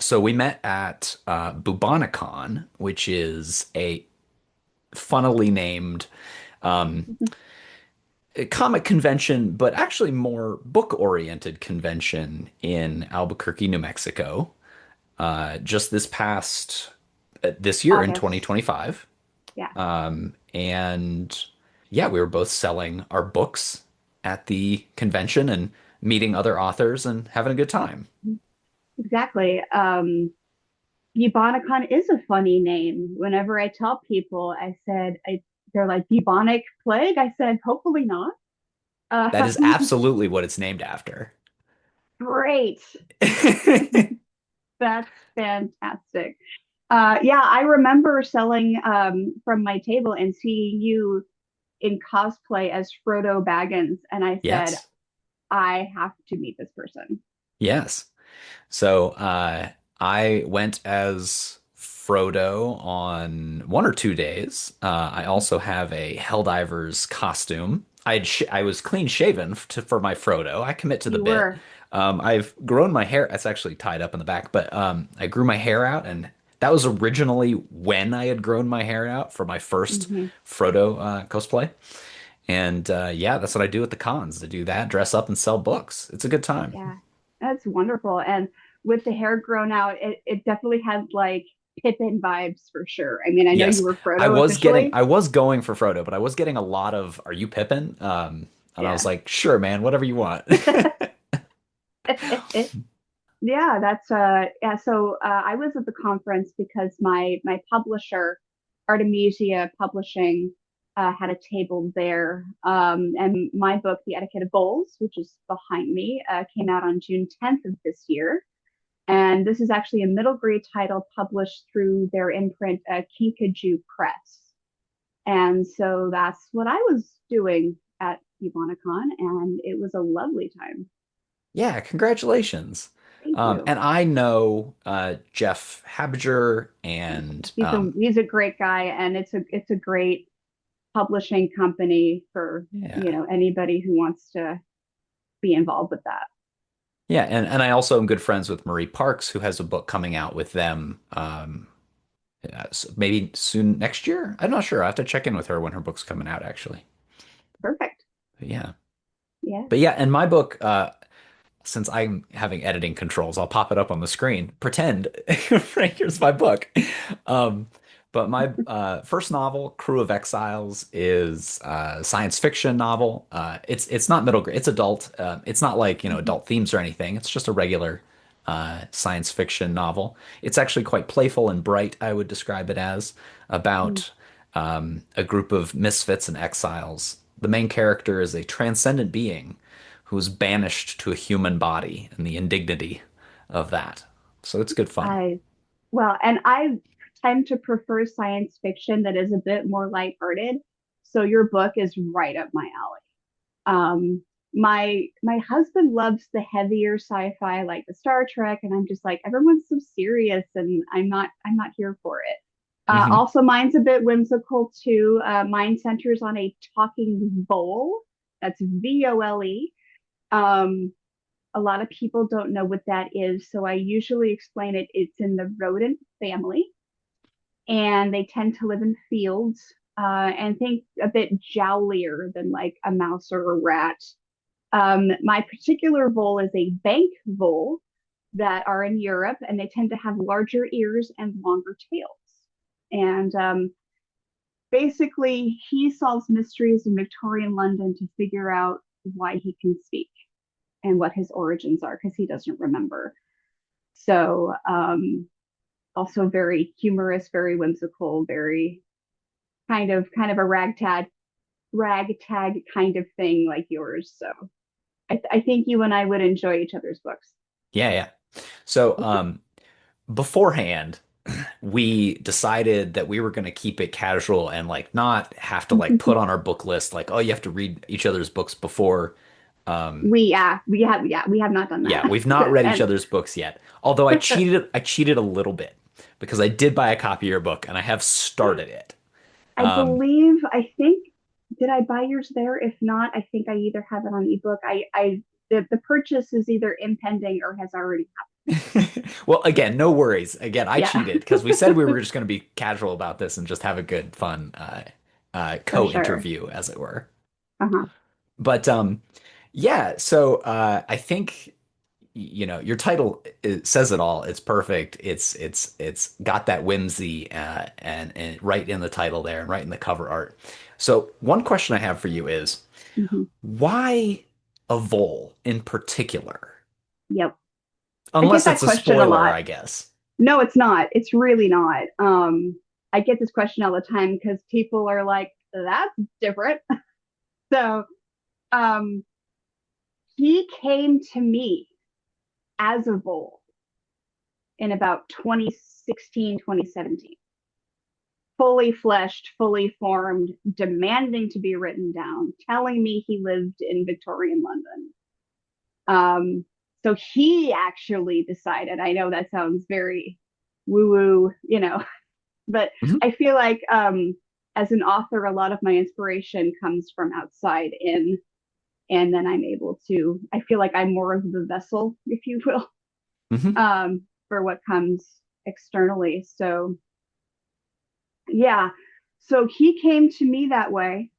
So we met at Bubonicon, which is a funnily named um, comic convention, but actually more book-oriented convention in Albuquerque, New Mexico. Just this year in August. 2025. Yeah, And yeah, we were both selling our books at the convention and meeting other authors and having a good time. exactly. Bubonic is a funny name. Whenever I tell people, they're like bubonic plague. I said, hopefully not. That is Um, absolutely what it's named after. Great. That's fantastic. Yeah, I remember selling from my table and seeing you in cosplay as Frodo Baggins, and I said, Yes. I have to meet this person. Yes. So I went as Frodo on 1 or 2 days. I also have a Helldiver's costume. I was clean shaven for my Frodo. I commit to the You bit. were. I've grown my hair. It's actually tied up in the back, but I grew my hair out, and that was originally when I had grown my hair out for my first Hmm. Frodo cosplay. And yeah, that's what I do at the cons. I do that, dress up, and sell books. It's a good time. Yeah, that's wonderful. And with the hair grown out, it definitely had like Pippin vibes for sure. I mean, I know you Yes, were Frodo officially. I was going for Frodo, but I was getting a lot of "Are you Pippin?" And I was Yeah. like, "Sure, man, whatever you want." Yeah, that's yeah, so I was at the conference because my publisher, Artemisia Publishing, had a table there. And my book, The Etiquette of Voles, which is behind me, came out on June 10th of this year. And this is actually a middle grade title published through their imprint, Kinkajou Press. And so that's what I was doing at Evonicon, and it was a lovely time. Yeah, congratulations. Thank you. And I know Jeff Habiger and He's a great guy, and it's a great publishing company for yeah, anybody who wants to be involved with that. yeah, and I also am good friends with Marie Parks, who has a book coming out with them. Maybe soon next year. I'm not sure. I have to check in with her when her book's coming out, actually. Perfect. But yeah, Yeah. but yeah, and my book. Since I'm having editing controls, I'll pop it up on the screen. Pretend, right, here's my book. Um, but my first novel, Crew of Exiles, is a science fiction novel. It's not middle grade, it's adult. It's not like, Mhm. adult themes or anything. It's just a regular science fiction novel. It's actually quite playful and bright, I would describe it as, Mm. about a group of misfits and exiles. The main character is a transcendent being who was banished to a human body and the indignity of that. So it's good fun. I Well, and I tend to prefer science fiction that is a bit more lighthearted. So your book is right up my alley. My husband loves the heavier sci-fi like the Star Trek, and I'm just like, everyone's so serious, and I'm not here for it. Hmm. Also, mine's a bit whimsical too. Mine centers on a talking vole. That's Vole. Um, a lot of people don't know what that is, so I usually explain it. It's in the rodent family, and they tend to live in fields, and think a bit jowlier than like a mouse or a rat. My particular vole is a bank vole that are in Europe, and they tend to have larger ears and longer tails. And basically, he solves mysteries in Victorian London to figure out why he can speak and what his origins are because he doesn't remember. So, also very humorous, very whimsical, very kind of a ragtag kind of thing like yours. So I think you and I would enjoy each other's books. Yeah, yeah. So beforehand, we decided that we were going to keep it casual and like not have to like put on our book list like, oh, you have to read each other's books before. Um, We have not done yeah, that. we've not read each And other's books yet. Although I cheated a little bit because I did buy a copy of your book and I have started it. Um, I think, did I buy yours there? If not, I think I either have it on ebook. The purchase is either impending or has already happened. Well, again, no worries. Again, I Yeah, cheated because we said we were just going to be casual about this and just have a good, fun for sure. co-interview, as it were. Uh-huh. But yeah, so I think your title says it all. It's perfect. It's got that whimsy and right in the title there and right in the cover art. So one question I have for you is Hmm. why a vole in particular? Yep. I get Unless that it's a question a spoiler, lot. I guess. No, it's not. It's really not. I get this question all the time because people are like, that's different. So, um, he came to me as a vole in about 2016, 2017, fully fleshed, fully formed, demanding to be written down, telling me he lived in Victorian London. Um, so he actually decided, I know that sounds very woo woo, but Mhm. I feel like as an author, a lot of my inspiration comes from outside in, and then I'm able to, I feel like I'm more of the vessel, if you will, Hmm. for what comes externally. So yeah, so he came to me that way.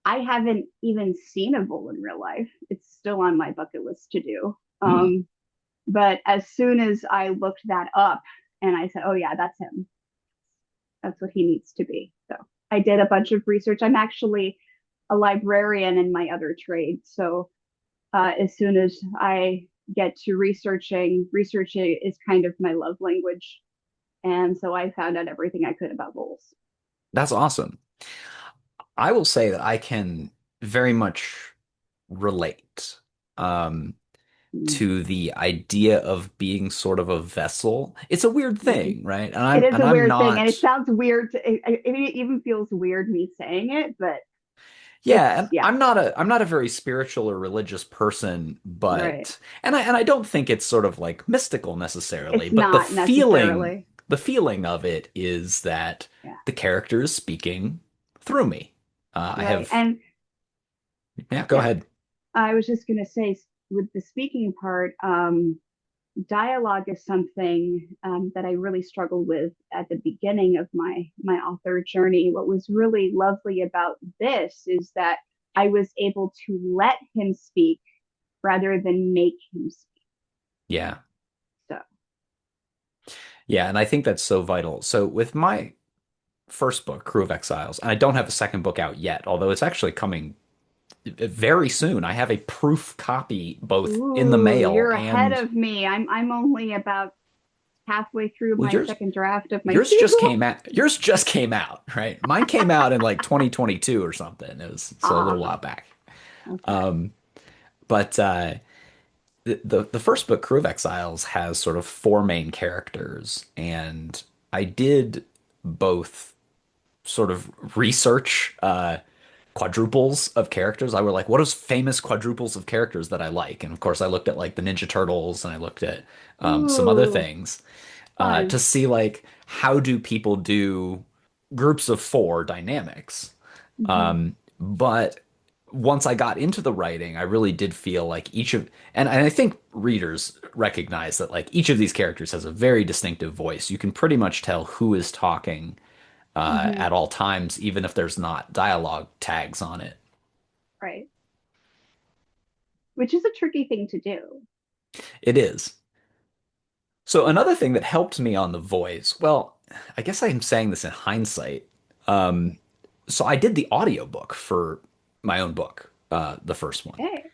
I haven't even seen a bull in real life. It's still on my bucket list to do. Hmm. But as soon as I looked that up and I said, oh, yeah, that's him, that's what he needs to be. So I did a bunch of research. I'm actually a librarian in my other trade. So as soon as I get to researching is kind of my love language. And so I found out everything I could about bulls. That's awesome. I will say that I can very much relate um, Mm-hmm. to the idea of being sort of a vessel. It's a weird Mm-hmm. thing, right? And It I'm is and a I'm weird thing, and it not. sounds weird. It even feels weird me saying it, but Yeah, it's and yeah, I'm not a very spiritual or religious person, right. but and I don't think it's sort of like mystical necessarily, It's but the not feeling necessarily. the feeling of it is that Yeah, the character is speaking through me. I right. have And Yeah, go yeah, ahead. I was just gonna say with the speaking part, dialogue is something that I really struggled with at the beginning of my author journey. What was really lovely about this is that I was able to let him speak rather than make him speak. Yeah. So, Yeah, and I think that's so vital. So with my first book, Crew of Exiles, and I don't have a second book out yet, although it's actually coming very soon. I have a proof copy both in the ooh, mail you're ahead and of me. I'm only about halfway through well, my yours second draft of my yours just sequel. came out. Yours just came out, right? Mine came out in like 2022 or something. It was so a little Ah, while back. okay. Um, but the first book, Crew of Exiles, has sort of four main characters, and I did both sort of research quadruples of characters. I were like, what is famous quadruples of characters that I like? And of course, I looked at like the Ninja Turtles and I looked at some other Ooh, things to fun. see like how do people do groups of four dynamics. Hmm. But once I got into the writing, I really did feel like and I think readers recognize that like each of these characters has a very distinctive voice. You can pretty much tell who is talking Hmm. at all times, even if there's not dialogue tags on it. Right. Which is a tricky thing to do. It is. So another thing that helped me on the voice, well, I guess I'm saying this in hindsight. Um, so I did the audiobook for my own book, the first one. Okay.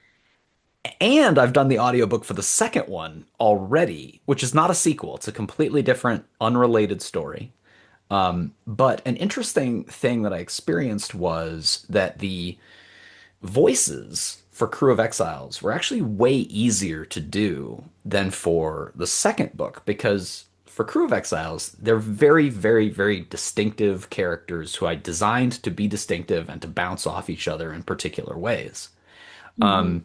And I've done the audiobook for the second one already, which is not a sequel. It's a completely different, unrelated story. But an interesting thing that I experienced was that the voices for Crew of Exiles were actually way easier to do than for the second book because for Crew of Exiles, they're very, very, very distinctive characters who I designed to be distinctive and to bounce off each other in particular ways. Hmm.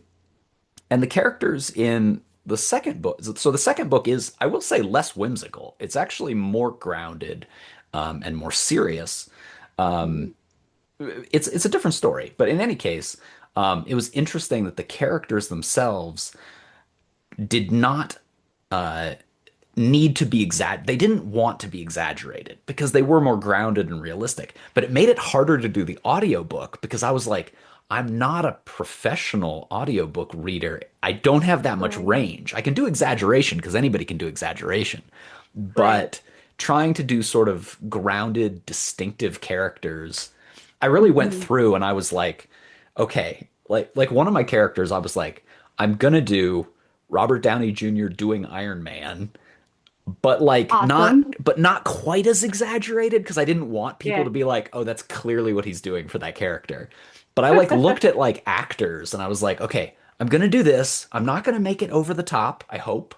And the characters in the second book, so the second book is, I will say, less whimsical. It's actually more grounded and more serious. Hmm. It's a different story, but in any case, it was interesting that the characters themselves did not. uh, need to be they didn't want to be exaggerated because they were more grounded and realistic. But it made it harder to do the audiobook because I was like, I'm not a professional audiobook reader. I don't have that much Right, range. I can do exaggeration because anybody can do exaggeration. right. But trying to do sort of grounded, distinctive characters, I really went Hmm. through and I was like, okay, like one of my characters, I was like, I'm gonna do Robert Downey Jr. doing Iron Man, but like Awesome. not quite as exaggerated because I didn't want people Yeah. to be like, oh, that's clearly what he's doing for that character. But I like looked at like actors and I was like, okay, I'm gonna do this. I'm not gonna make it over the top, I hope.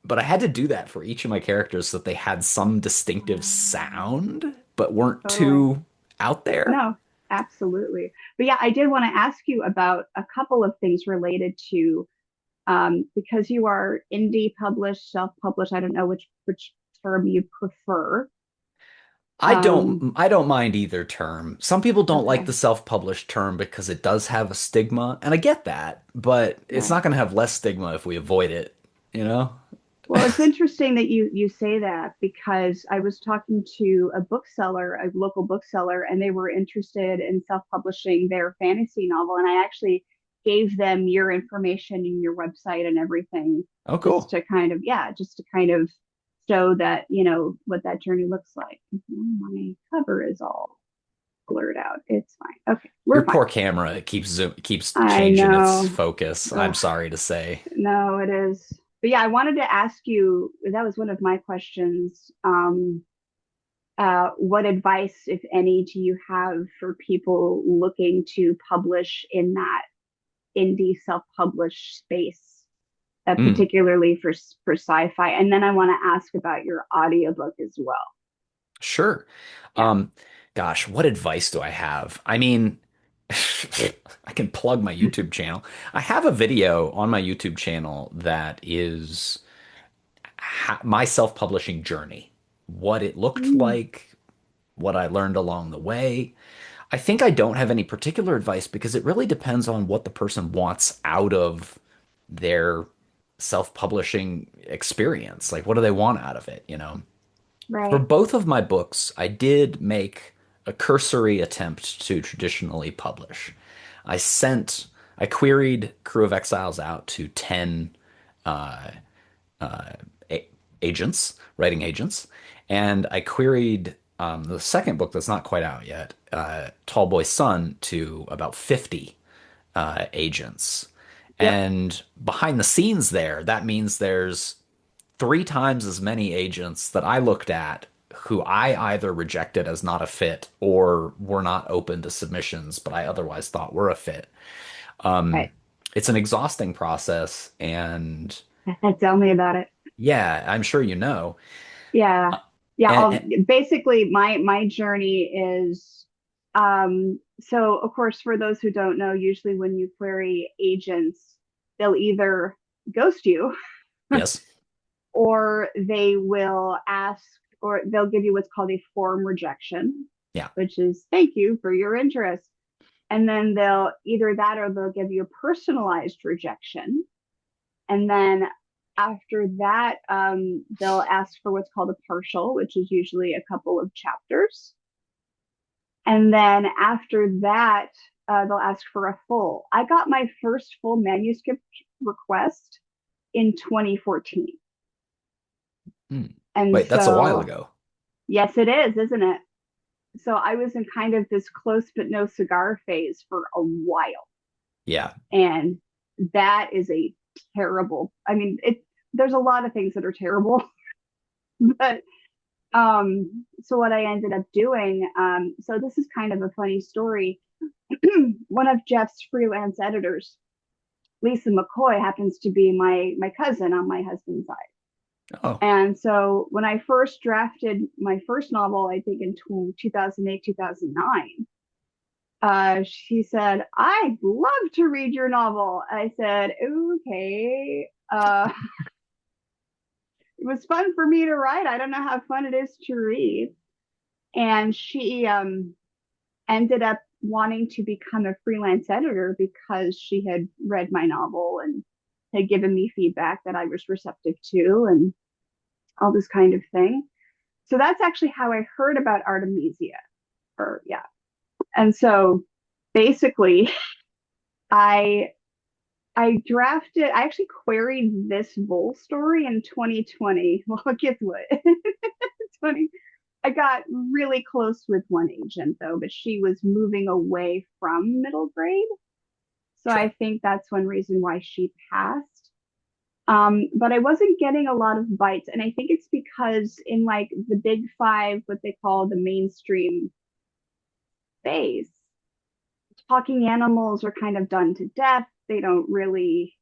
But I had to do that for each of my characters so that they had some distinctive sound, but weren't Totally. too out there. No, absolutely. But yeah, I did want to ask you about a couple of things related to because you are indie published, self-published. I don't know which term you prefer. Um, I don't mind either term. Some people don't like the okay, self-published term because it does have a stigma, and I get that, but it's right. not going to have less stigma if we avoid it, you know? Well, it's interesting that you say that because I was talking to a bookseller, a local bookseller, and they were interested in self-publishing their fantasy novel, and I actually gave them your information and your website and everything Oh, just cool. to kind of, yeah, just to kind of show that, what that journey looks like. My cover is all blurred out. It's fine. Okay, Your we're fine. poor camera keeps I changing its know. focus. I'm Ugh, sorry to say. no, it is. But yeah, I wanted to ask you, that was one of my questions. What advice, if any, do you have for people looking to publish in that indie self-published space, Mm, particularly for sci-fi? And then I want to ask about your audiobook as well. sure. Yeah. Um, Gosh, what advice do I have? I mean, I can plug my YouTube channel. I have a video on my YouTube channel that is my self-publishing journey, what it looked Mm, like, what I learned along the way. I think I don't have any particular advice because it really depends on what the person wants out of their self-publishing experience. Like, what do they want out of it, you know? For right. both of my books, I did make a cursory attempt to traditionally publish. I sent, I queried Crew of Exiles out to 10 uh, a agents, writing agents, and I queried the second book that's not quite out yet, Tall Boy's Son, to about 50 agents. Yep. And behind the scenes there, that means there's three times as many agents that I looked at who I either rejected as not a fit or were not open to submissions, but I otherwise thought were a fit. Right. It's an exhausting process, and Tell me about it. yeah, I'm sure you know. Yeah. Yeah. And Basically my journey is so of course for those who don't know, usually when you query agents, they'll either ghost you yes, or they will ask or they'll give you what's called a form rejection, yeah, which is thank you for your interest. And then they'll either that or they'll give you a personalized rejection. And then after that, they'll ask for what's called a partial, which is usually a couple of chapters. And then after that, they'll ask for a full. I got my first full manuscript request in 2014. Hmm. And Wait, that's a while so, ago. yes, it is, isn't it? So I was in kind of this close but no cigar phase for a while. Yeah. And that is a terrible, I mean, there's a lot of things that are terrible, but so what I ended up doing, so this is kind of a funny story. One of Jeff's freelance editors, Lisa McCoy, happens to be my cousin on my husband's side. Oh, And so when I first drafted my first novel, I think in 2008, 2009, she said, I'd love to read your novel. I said, okay. It was fun for me to write. I don't know how fun it is to read. And she ended up wanting to become a freelance editor because she had read my novel had given me feedback that I was receptive to and all this kind of thing. So that's actually how I heard about Artemisia. Or yeah. And so basically I I actually queried this Vole story in 2020. Well, guess what? 20 I got really close with one agent though, but she was moving away from middle grade. So I Sure. think that's one reason why she passed. But I wasn't getting a lot of bites. And I think it's because in like the big five, what they call the mainstream space, talking animals are kind of done to death. They don't really,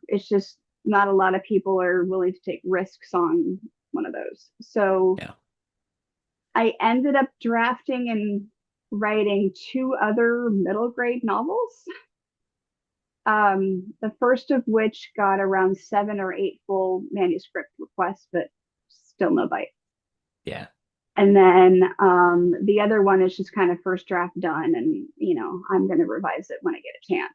it's just not a lot of people are willing to take risks on one of those. So Yeah. I ended up drafting and writing two other middle grade novels. The first of which got around 7 or 8 full manuscript requests, but still no bite. Yeah. And then the other one is just kind of first draft done, and I'm going to revise it when I get a chance.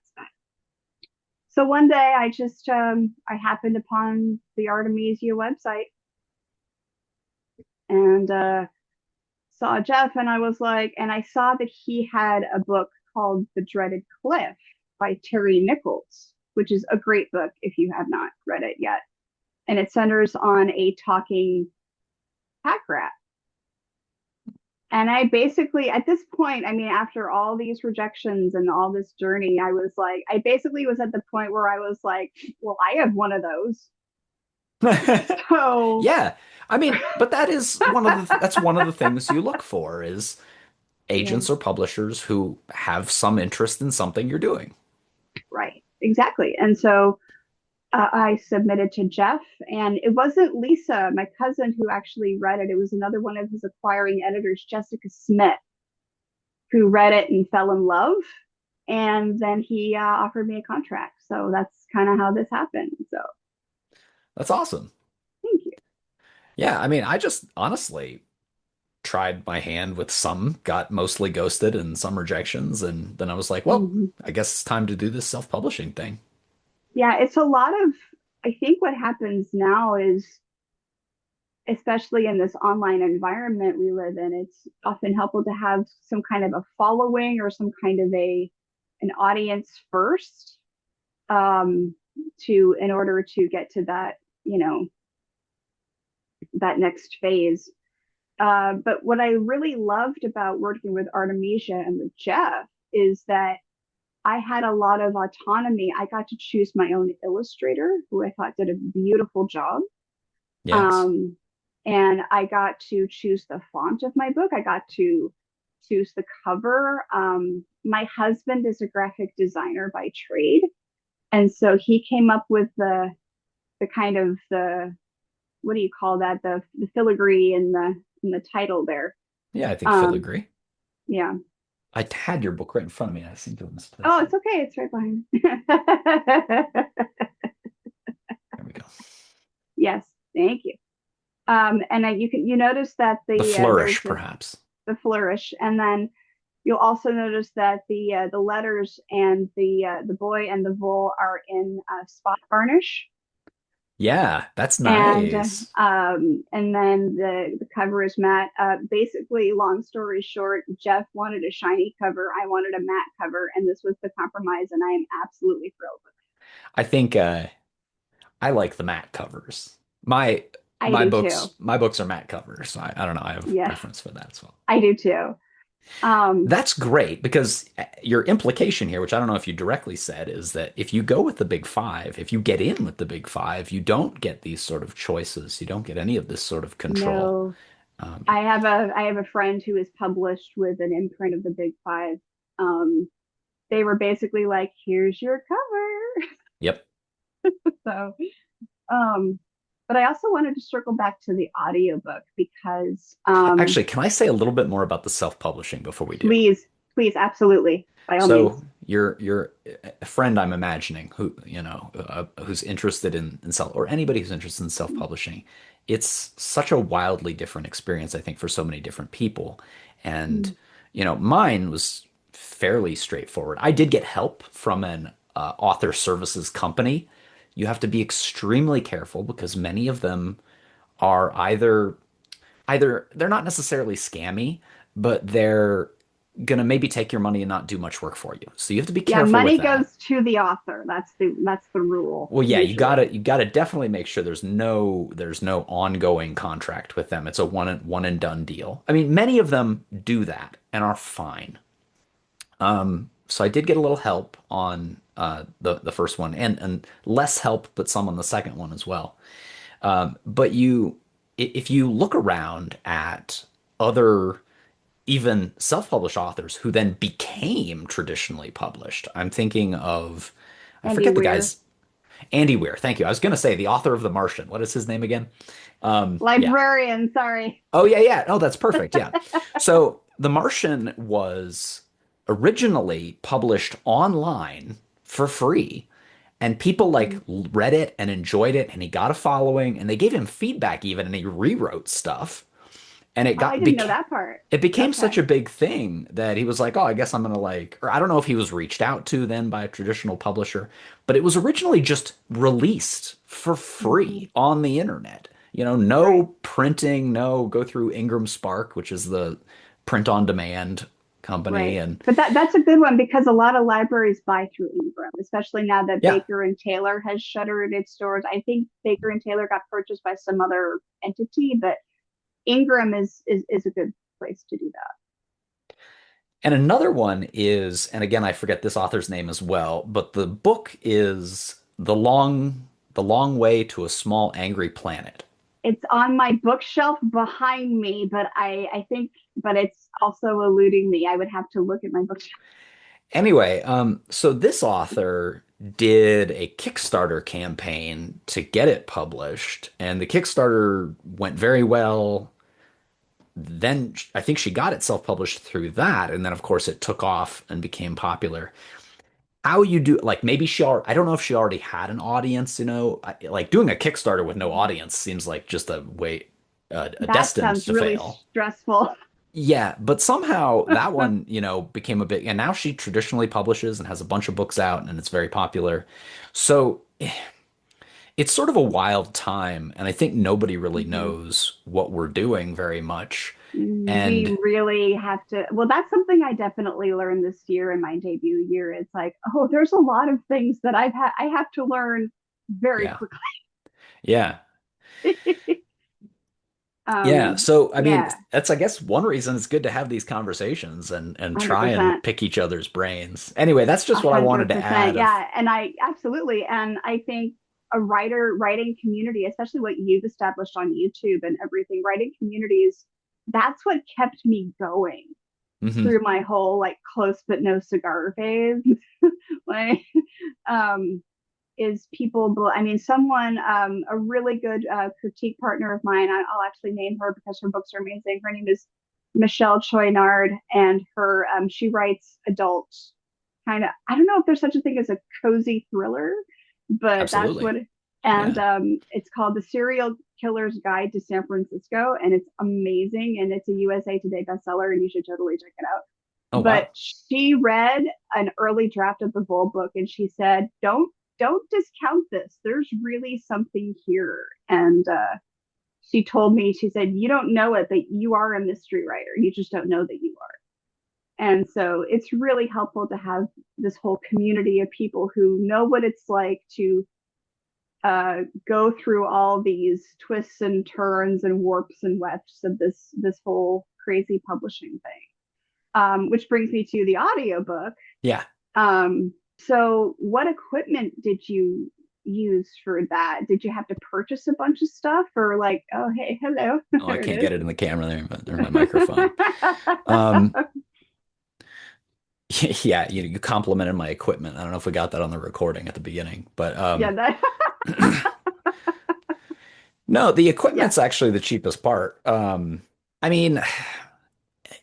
So one day I happened upon the Artemisia website and saw Jeff, and I was like, and I saw that he had a book called The Dreaded Cliff by Terry Nichols, which is a great book if you have not read it yet. And it centers on a talking pack rat. And I basically, at this point, I mean, after all these rejections and all this journey, I was like, I basically was at the point where I was like, well, I have one of those. So, Yeah. I mean, but that is that's one of the things you look for is yeah, agents or publishers who have some interest in something you're doing. right, exactly. And so I submitted to Jeff, and it wasn't Lisa, my cousin, who actually read it. It was another one of his acquiring editors, Jessica Smith, who read it and fell in love. And then he offered me a contract. So that's kind of how this happened. So That's awesome. thank you. Yeah, I mean, I just honestly tried my hand with some, got mostly ghosted and some rejections, and then I was like, well, Mm-hmm. I guess it's time to do this self-publishing thing. Yeah, it's a lot of, I think what happens now is, especially in this online environment we live in, it's often helpful to have some kind of a following or some kind of an audience first, um, in order to get to that, that next phase. But what I really loved about working with Artemisia and with Jeff is that I had a lot of autonomy. I got to choose my own illustrator, who I thought did a beautiful job. Yes. Um, and I got to choose the font of my book. I got to choose the cover. My husband is a graphic designer by trade, and so he came up with the kind of the what do you call that, the filigree in the title there. Yeah, I think Um, filigree. yeah. I had your book right in front of me. I seem to have Oh, misplaced it. it's okay. It's right behind. There we go. Yes, thank you. And you notice that The there's flourish, perhaps. the flourish, and then you'll also notice that the letters and the boy and the vole are in spot varnish, Yeah, that's and nice. and then the cover is matte. Basically, long story short, Jeff wanted a shiny cover, I wanted a matte cover, and this was the compromise, and I am absolutely thrilled with I think I like the matte covers. My it. I do too. my books are matte covers. So I don't know. I have a Yeah, preference for that as well. I do too. Um, That's great because your implication here, which I don't know if you directly said, is that if you go with the big five, if you get in with the big five, you don't get these sort of choices. You don't get any of this sort of control. no, Um, I have a friend who is published with an imprint of the Big Five. Um, they were basically like, "Here's your cover." yep. So, um, but I also wanted to circle back to the audiobook because, Actually, can I say a little bit more about the self-publishing before we do? please, please, absolutely, by all So means. you're a friend, I'm imagining, who who's interested in self or anybody who's interested in self-publishing. It's such a wildly different experience, I think, for so many different people. And Mm, mine was fairly straightforward. I did get help from an author services company, you have to be extremely careful because many of them are either they're not necessarily scammy, but they're gonna maybe take your money and not do much work for you. So you have to be Yeah, careful with money that. goes to the author. That's the rule Well, yeah, usually. you gotta definitely make sure there's no ongoing contract with them. It's a one and done deal. I mean, many of them do that and are fine. So I did get a little help on the first one and less help, but some on the second one as well. But if you look around at other even self-published authors who then became traditionally published, I'm thinking of I Andy forget the Weir, guy's Andy Weir. Thank you. I was going to say the author of The Martian. What is his name again? Yeah. librarian. Sorry. Oh, yeah, yeah. Oh, that's perfect. Yeah. So The Martian was originally published online for free, and people like Mhm. read it and enjoyed it, and he got a following, and they gave him feedback even, and he rewrote stuff, and Oh, I didn't know that part. it became such Okay. a big thing that he was like, oh, I guess I'm gonna like, or I don't know if he was reached out to then by a traditional publisher, but it was originally just released for Mhm. free on the internet. You know, Right. no printing, no go through Ingram Spark, which is the print on demand company. Right. And But that's a good one because a lot of libraries buy through Ingram, especially now that yeah, Baker and Taylor has shuttered its stores. I think Baker and Taylor got purchased by some other entity, but Ingram is a good place to do that. and another one is, and again, I forget this author's name as well, but the book is The Long Way to a Small Angry Planet. It's on my bookshelf behind me, but I think but it's also eluding me. I would have to look at my bookshelf. Anyway, so this author did a Kickstarter campaign to get it published, and the Kickstarter went very well. Then I think she got it self-published through that, and then of course it took off and became popular. How you do like maybe I don't know if she already had an audience, like doing a Kickstarter with no audience seems like just a That destined sounds to really fail. stressful. Yeah, but somehow that one, became a big, and now she traditionally publishes and has a bunch of books out and it's very popular. So it's sort of a wild time, and I think nobody really Mhm. knows what we're doing very much. We And really have to. Well, that's something I definitely learned this year in my debut year. It's like, oh, there's a lot of things that I have to learn very yeah, quickly. yeah, yeah. So I mean, Yeah, that's I guess one reason it's good to have these conversations and try and 100%. pick each other's brains. Anyway, that's A just what I wanted hundred to percent. add of Yeah. And I absolutely. And I think a writing community, especially what you've established on YouTube and everything, writing communities, that's what kept me going Mhm. through my whole like close but no cigar phase. like, um, is people, I mean, someone, a really good critique partner of mine, I'll actually name her because her books are amazing. Her name is Michelle Choynard, and she writes adult kind of, I don't know if there's such a thing as a cozy thriller, but that's Absolutely. what, and Yeah. it's called The Serial Killer's Guide to San Francisco, and it's amazing, and it's a USA Today bestseller, and you should totally check it out. Oh But wow. she read an early draft of the Vole book, and she said, don't discount this. There's really something here. And she told me, she said, you don't know it, but you are a mystery writer. You just don't know that you are. And so it's really helpful to have this whole community of people who know what it's like to go through all these twists and turns and warps and wefts of this whole crazy publishing thing. Which brings me to the audiobook. Yeah. So what equipment did you use for that? Did you have to purchase a bunch of stuff or like, oh, hey, hello, Oh, I there it can't is? get it in the camera there, but there's my microphone. Um, yeah, you complimented my equipment. I don't know if we got that on the recording at the beginning, but yeah, that, no, the yeah. equipment's actually the cheapest part. I mean,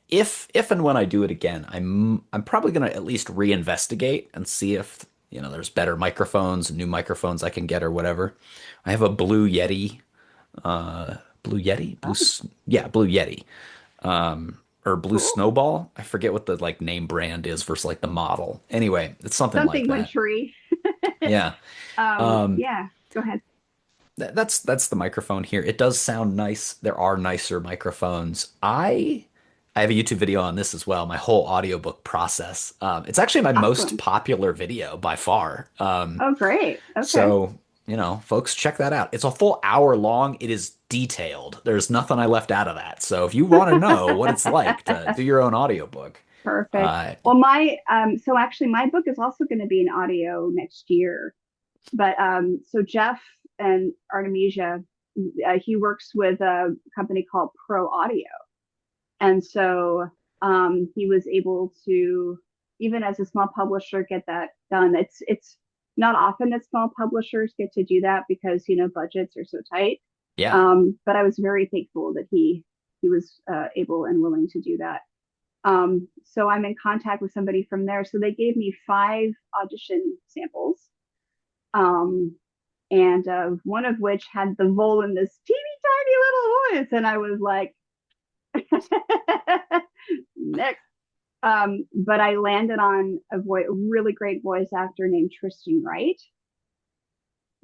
if and when I do it again, I'm probably gonna at least reinvestigate and see if, there's better microphones, new microphones I can get or whatever. I have a Blue Yeti, Blue Yeti, Oh, yeah, Blue Yeti. Or Blue cool. Snowball. I forget what the like name brand is versus like the model. Anyway, it's something like Something that. wintry. Yeah. Um, Yeah, go ahead. that's the microphone here. It does sound nice. There are nicer microphones. I have a YouTube video on this as well, my whole audiobook process. It's actually my most Awesome. popular video by far. Oh, great. Okay. So, folks, check that out. It's a full hour long. It is detailed. There's nothing I left out of that. So if you want to know what it's like to do your own audiobook, Perfect. uh, Well, so actually my book is also going to be in audio next year. But so Jeff and Artemisia, he works with a company called Pro Audio. And so he was able to, even as a small publisher, get that done. It's not often that small publishers get to do that because budgets are so tight. yeah. But I was very thankful that he was able and willing to do that. So I'm in contact with somebody from there. So they gave me 5 audition samples, um, and one of which had the vole in this teeny tiny little voice, and I was like, next. But I landed on a really great voice actor named Tristan Wright,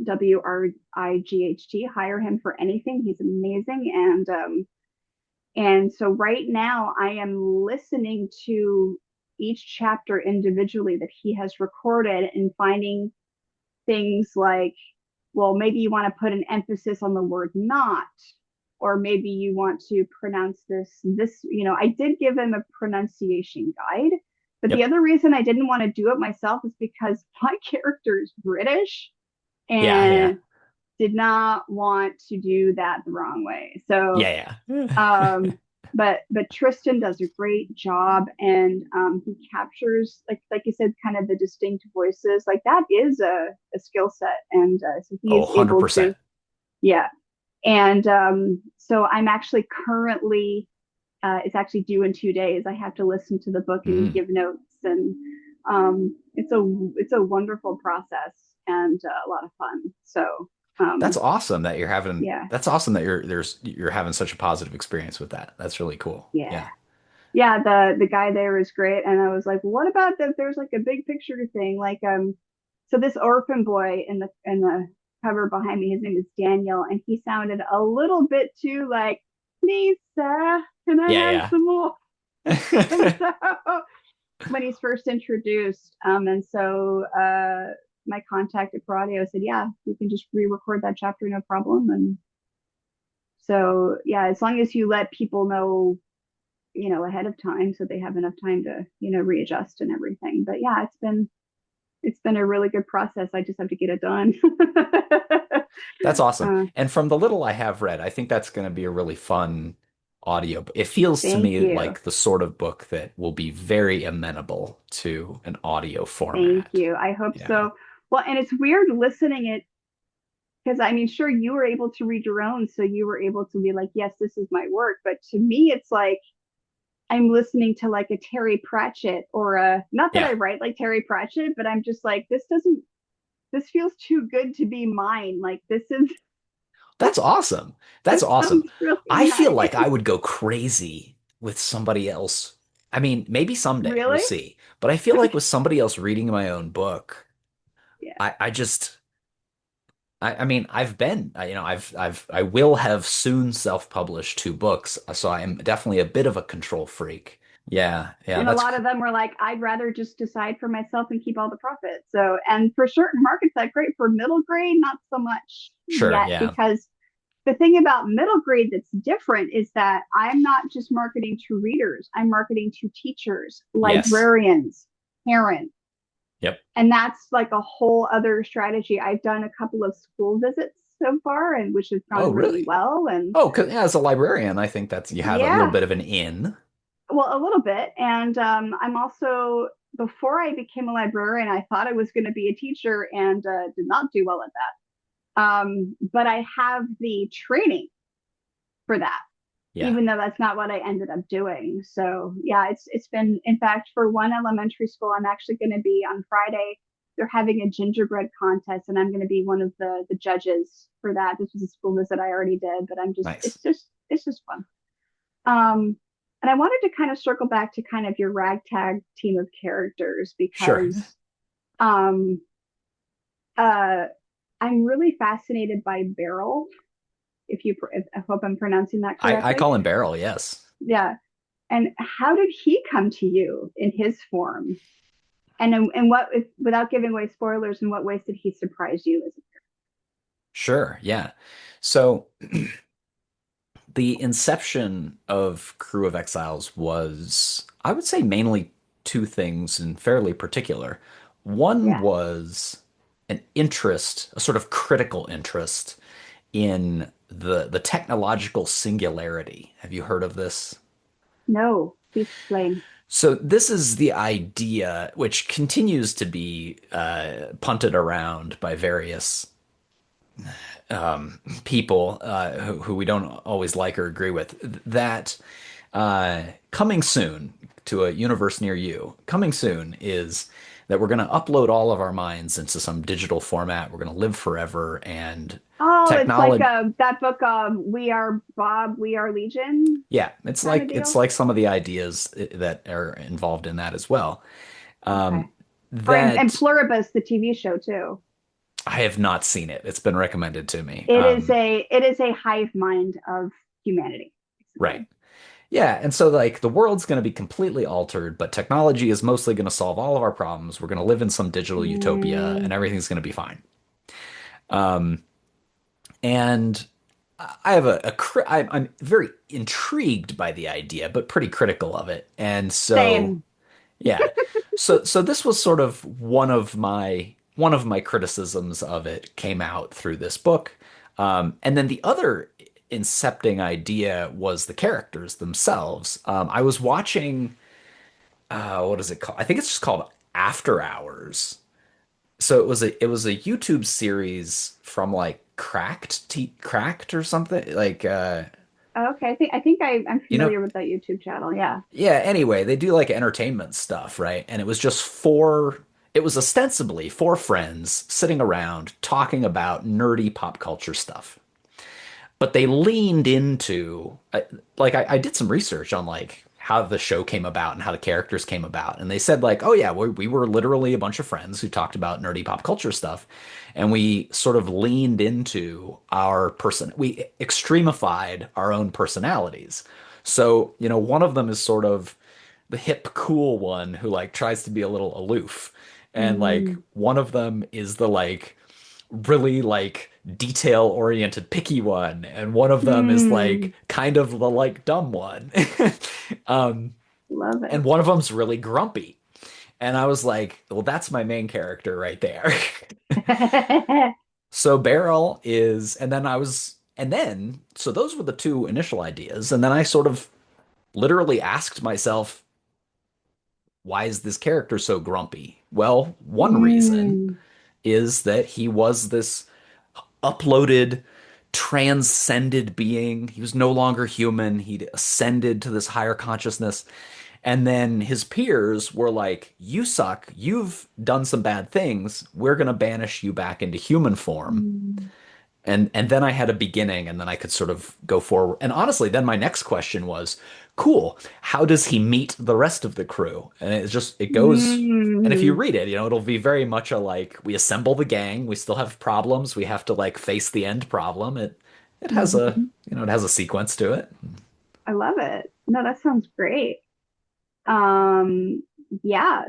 Wright. Hire him for anything. He's amazing, and so right now I am listening to each chapter individually that he has recorded and finding things like, well, maybe you want to put an emphasis on the word not, or maybe you want to pronounce this. I did give him a pronunciation guide, but the Yep. other reason I didn't want to do it myself is because my character is British Yeah, yeah. and did not want to do that the wrong way. So Yeah, yeah. um but Tristan does a great job, and he captures, like you said, kind of the distinct voices. Like that is a skill set, and so he Oh, is able 100%. to, yeah. And so I'm actually currently, it's actually due in 2 days. I have to listen to the book and Mm. give notes, and it's a wonderful process and a lot of fun. So That's um, awesome that you're having yeah, that's awesome that you're having such a positive experience with that. That's really cool. yeah, Yeah. yeah. The guy there is great, and I was like, what about that? There's like a big picture thing, like so this orphan boy in the cover behind me, his name is Daniel, and he sounded a little bit too like, Lisa, can I have Yeah, some more? And yeah. so when he's first introduced, and so my contact at Audio said, yeah, you can just re-record that chapter, no problem. And so yeah, as long as you let people know, ahead of time, so they have enough time to readjust and everything. But yeah, it's been a really good process. I just have to get it done. That's awesome. uh, And from the little I have read, I think that's going to be a really fun audio. It feels to Thank me you. like the sort of book that will be very amenable to an audio Thank format. you. I hope Yeah. so. Well, and it's weird listening it because I mean, sure, you were able to read your own, so you were able to be like, yes, this is my work. But to me, it's like I'm listening to like a Terry Pratchett or not that Yeah. I write like Terry Pratchett, but I'm just like, this feels too good to be mine. Like this is, That's awesome. That's this awesome. sounds really I feel like I nice. would go crazy with somebody else. I mean, maybe someday, we'll Really? see. But I feel like Okay. with somebody else reading my own book, Yeah. I just I mean, I will have soon self-published 2 books, so I am definitely a bit of a control freak. Yeah, yeah, And a that's lot of them were like, I'd rather just decide for myself and keep all the profit. So, and for certain markets, that's great. For middle grade, not so much sure, yet, yeah, because the thing about middle grade that's different is that I'm not just marketing to readers, I'm marketing to teachers, yes, librarians, parents. yep. And that's like a whole other strategy. I've done a couple of school visits so far, and which has Oh, gone really really? well. And Oh, 'cause yeah, as a librarian, I think that's you have a little yeah, bit of an in. well, a little bit. And I'm also, before I became a librarian, I thought I was going to be a teacher and did not do well at that. But I have the training for that, Yeah, even though that's not what I ended up doing. So yeah, it's been, in fact, for one elementary school, I'm actually going to be on Friday. They're having a gingerbread contest, and I'm going to be one of the judges for that. This was a school visit I already did, but I'm just nice. it's just fun. Um, and I wanted to kind of circle back to kind of your ragtag team of characters Sure. because um, Uh, I'm really fascinated by Beryl. If I hope I'm pronouncing that I correctly. call him Beryl, yes. Yeah. And how did he come to you in his form? And in what, if, without giving away spoilers, in what ways did he surprise you as Sure, yeah. So the inception of Crew of Exiles was, I would say, mainly two things and fairly particular. One yeah, was an interest, a sort of critical interest in the technological singularity. Have you heard of this? no, please explain. So this is the idea, which continues to be punted around by various people who we don't always like or agree with, that coming soon to a universe near you, coming soon is that we're going to upload all of our minds into some digital format. We're going to live forever, and Oh, it's like technology. that book, We Are Bob, We Are Legion Yeah, kind of it's deal. like some of the ideas that are involved in that as well. Okay. Um, Or and that Pluribus, the TV show too. I have not seen it. It's been recommended to me. It is a hive mind of humanity, Right. basically. Yeah, and so like the world's going to be completely altered, but technology is mostly going to solve all of our problems. We're going to live in some digital utopia, Mm, and everything's going to be fine. Um, and I have I'm very intrigued by the idea, but pretty critical of it. And so, same. yeah, so this was sort of one of my criticisms of it came out through this book. And then the other incepting idea was the characters themselves. I was watching what is it called? I think it's just called After Hours. So it was a YouTube series from like Cracked or something like Okay, I'm you know familiar with that YouTube channel. Yeah. yeah, anyway, they do like entertainment stuff, right? And it was just it was ostensibly four friends sitting around talking about nerdy pop culture stuff. But they leaned into I did some research on like how the show came about and how the characters came about, and they said like, oh yeah, we were literally a bunch of friends who talked about nerdy pop culture stuff, and we sort of leaned into we extremified our own personalities. So you know, one of them is sort of the hip cool one who like tries to be a little aloof, and like Mm, one of them is the like really like detail oriented picky one, and one of them is like mm, kind of the like dumb one. um love and it. one of them's really grumpy, and I was like, well, that's my main character right there. So Beryl is, and then so those were the two initial ideas, and then I sort of literally asked myself, why is this character so grumpy? Well, one reason Mm, is that he was this uploaded, transcended being. He was no longer human. He'd ascended to this higher consciousness. And then his peers were like, you suck. You've done some bad things. We're going to banish you back into human form. mm, And then I had a beginning, and then I could sort of go forward. And honestly, then my next question was, cool, how does he meet the rest of the crew? And it goes, and if you mm, read it, you know, it'll be very much a like, we assemble the gang, we still have problems, we have to like face the end problem. It has a, mhm. you know, it has a sequence to it. I love it. No, that sounds great. Um, yeah,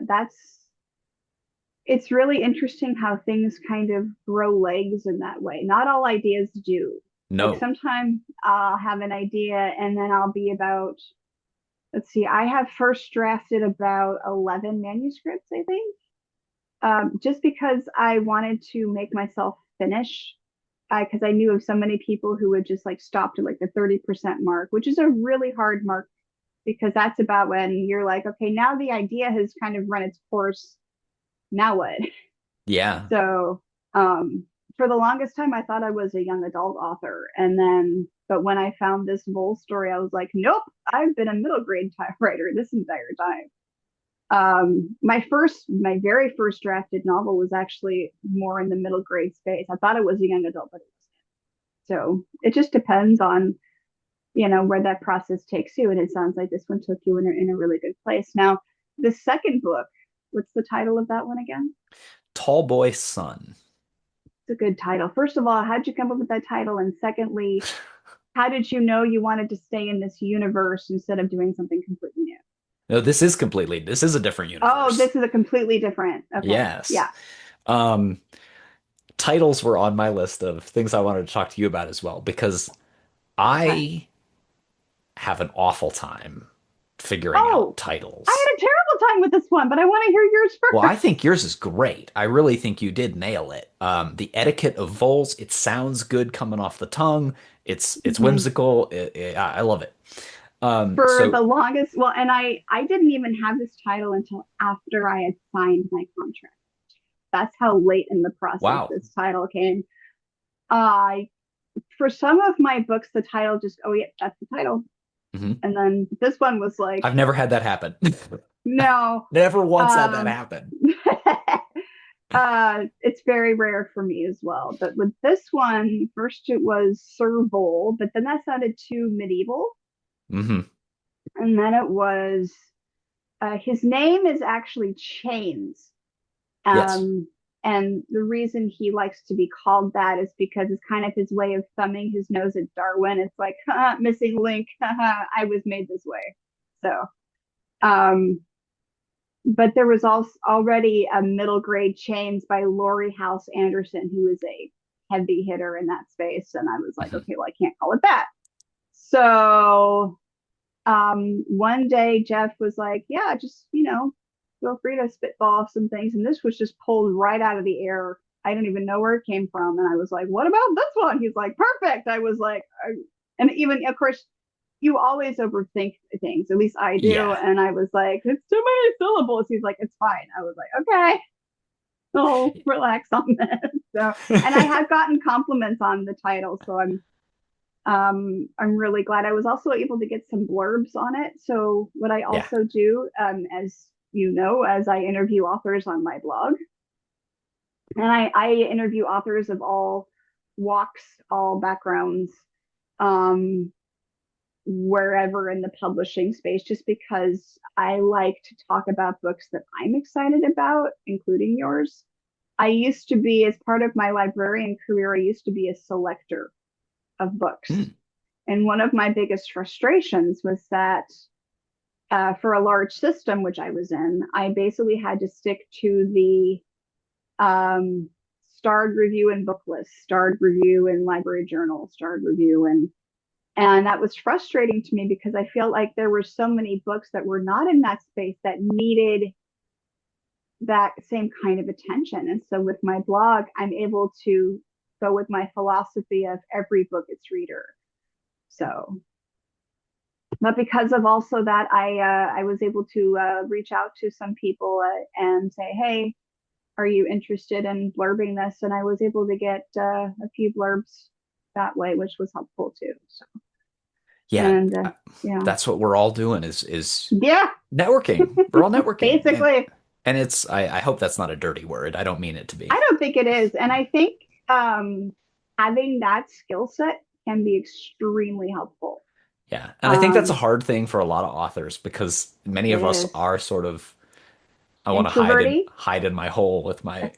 it's really interesting how things kind of grow legs in that way. Not all ideas do. Like No. sometimes I'll have an idea and then I'll be about, let's see, I have first drafted about 11 manuscripts, I think, just because I wanted to make myself finish. Because I knew of so many people who would just like stop to like the 30% mark, which is a really hard mark because that's about when you're like, okay, now the idea has kind of run its course. Now what? Yeah. So for the longest time, I thought I was a young adult author. And then, but when I found this Vole story, I was like, nope, I've been a middle grade writer this entire time. My very first drafted novel was actually more in the middle grade space. I thought it was a young adult, but it wasn't. So it just depends on, where that process takes you. And it sounds like this one took you in a really good place. Now, the second book, what's the title of that one again? Tall Boy Son. It's a good title. First of all, how did you come up with that title? And secondly, how did you know you wanted to stay in this universe instead of doing something completely new? No, this is a different Oh, universe. this is a completely different. Okay. Yes. Yeah. Um, Titles were on my list of things I wanted to talk to you about as well because Okay. I have an awful time figuring out Oh, I titles. had a terrible time with this one, but I want to hear yours Well, I first. think yours is great. I really think you did nail it. The Etiquette of Voles, it sounds good coming off the tongue. It's Mhm. whimsical. I love it. For So the longest, well, and I didn't even have this title until after I had signed my contract. That's how late in the process wow. this title came. I For some of my books, the title just, oh yeah, that's the title. Mhm. And then this one was like, I've never had that happen. no. Never once had that Um, happen. it's very rare for me as well. But with this one, first it was Sir Vole, but then that sounded too medieval. Hmm. And then it was his name is actually Chains. Yes. Um, and the reason he likes to be called that is because it's kind of his way of thumbing his nose at Darwin. It's like, missing link. I was made this way. So, um, but there was also already a middle grade Chains by Laurie House Anderson, who is a heavy hitter in that space. And I was like, Hmm. okay, well, I can't call it that. So one day Jeff was like, yeah, just, feel free to spitball some things. And this was just pulled right out of the air. I don't even know where it came from. And I was like, what about this one? He's like, perfect. I was like, and even, of course, you always overthink things. At least I do. Yeah. And I was like, it's too many syllables. He's like, it's fine. I was like, okay, so relax on this. So, and I have gotten compliments on the title. So I'm really glad. I was also able to get some blurbs on it. So what I Yeah. also do, as you know, as I interview authors on my blog, and I interview authors of all walks, all backgrounds, um, wherever in the publishing space, just because I like to talk about books that I'm excited about, including yours. I used to be, as part of my librarian career, I used to be a selector of books. Mm. And one of my biggest frustrations was that for a large system, which I was in, I basically had to stick to the starred review and book list, starred review and library journal, starred review, and that was frustrating to me because I felt like there were so many books that were not in that space that needed that same kind of attention. And so with my blog, I'm able to go with my philosophy of every book its reader. So but because of also that, I was able to reach out to some people and say, hey, are you interested in blurbing this? And I was able to get a few blurbs that way, which was helpful too. So Yeah. and yeah, That's what we're all doing is yeah, networking. We're all networking. basically, And it's I hope that's not a dirty word. I don't mean it to be. I don't think it is, and I think having that skill set can be extremely helpful. Yeah. And I think that's a Um, hard thing for a lot of authors because many it of us is are sort of I want to introverty. hide in my hole with my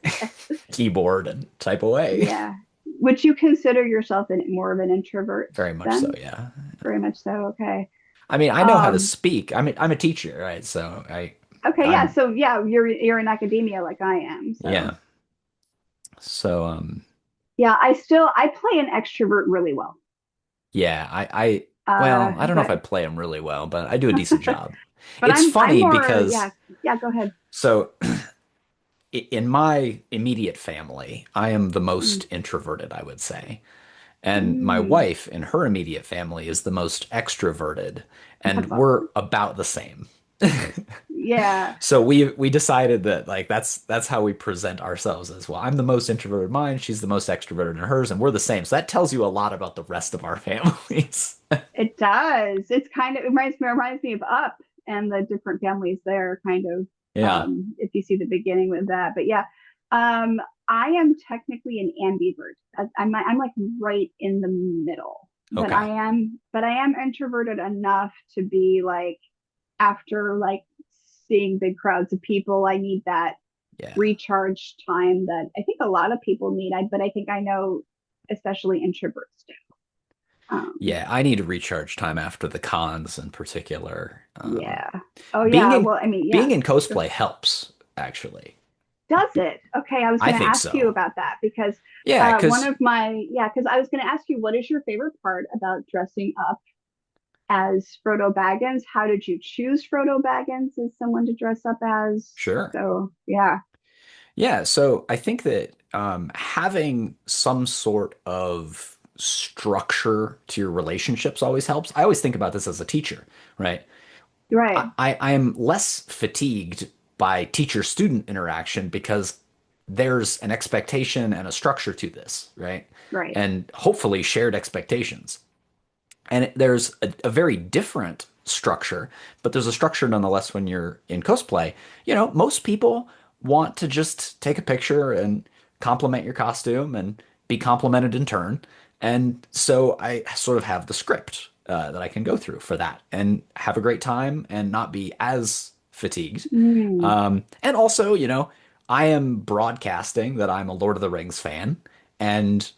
keyboard and type away. Yeah. Would you consider yourself more of an introvert Very much so, then? yeah. Very much so. Okay. I mean, I know how to Um, speak. I'm a teacher, right? So okay. Yeah. I'm So yeah, you're in academia like I am. So yeah. So yeah, I play an extrovert really well. yeah, I well, I don't know if But I play them really well, but I do a decent job. but It's I'm funny more yeah because yeah. Go ahead. so in my immediate family, I am the Mm, most introverted, I would say. And my mm, wife in her immediate family is the most extroverted, and that's we're awesome. about the same. Yeah. So we decided that like that's how we present ourselves as well. I'm the most introverted in mine, she's the most extroverted in hers, and we're the same. So that tells you a lot about the rest of our families. It does. It's kind of it reminds me of Up and the different families there, kind of. Yeah. If you see the beginning with that, but yeah, um, I am technically an ambivert. I'm like right in the middle, Okay. but I am introverted enough to be like after like seeing big crowds of people, I need that. Yeah. recharge time that I think a lot of people need. But I think I know, especially introverts do. Yeah, I need to recharge time after the cons in particular. Yeah. Oh Being yeah. in Well, I mean, being yeah. in cosplay helps, actually. Does it? Okay, I was I going to think ask you so. about that because Yeah, one because of my yeah, because I was going to ask you what is your favorite part about dressing up as Frodo Baggins? How did you choose Frodo Baggins as someone to dress up as? sure. So yeah, Yeah, so I think that having some sort of structure to your relationships always helps. I always think about this as a teacher, right? right, I am less fatigued by teacher-student interaction because there's an expectation and a structure to this, right? right. And hopefully shared expectations. And there's a very different structure, but there's a structure nonetheless when you're in cosplay. Most people want to just take a picture and compliment your costume and be complimented in turn. And so I sort of have the script that I can go through for that and have a great time and not be as fatigued. Mm. And also, I am broadcasting that I'm a Lord of the Rings fan, and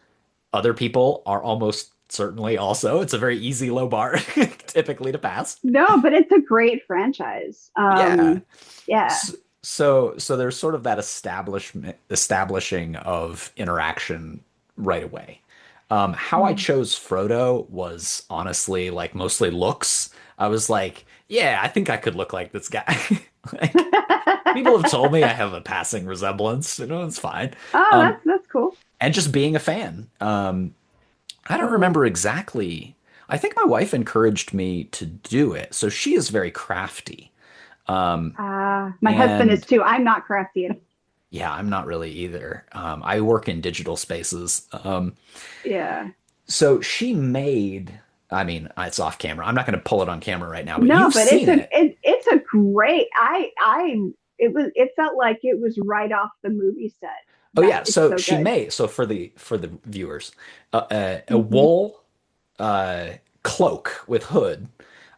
other people are almost certainly also. It's a very easy low bar typically to pass. No, but it's a great franchise. Yeah. Yeah. So there's sort of that establishing of interaction right away. How I Mm. chose Frodo was honestly like mostly looks. I was like, yeah, I think I could look like this guy. Like people have told me I have a passing resemblance. It's fine. Oh, Um, that's cool. and just being a fan. I don't Totally. remember exactly. I think my wife encouraged me to do it. So she is very crafty. My husband is And too. I'm not crafty at all. yeah, I'm not really either. I work in digital spaces. Yeah. So she made, I mean, it's off camera. I'm not going to pull it on camera right now, but No, you've but seen it. it's a great. It felt like it was right off the movie set. Oh That yeah, it's so so she good. made, so for the viewers, a Hmm. wool cloak with hood.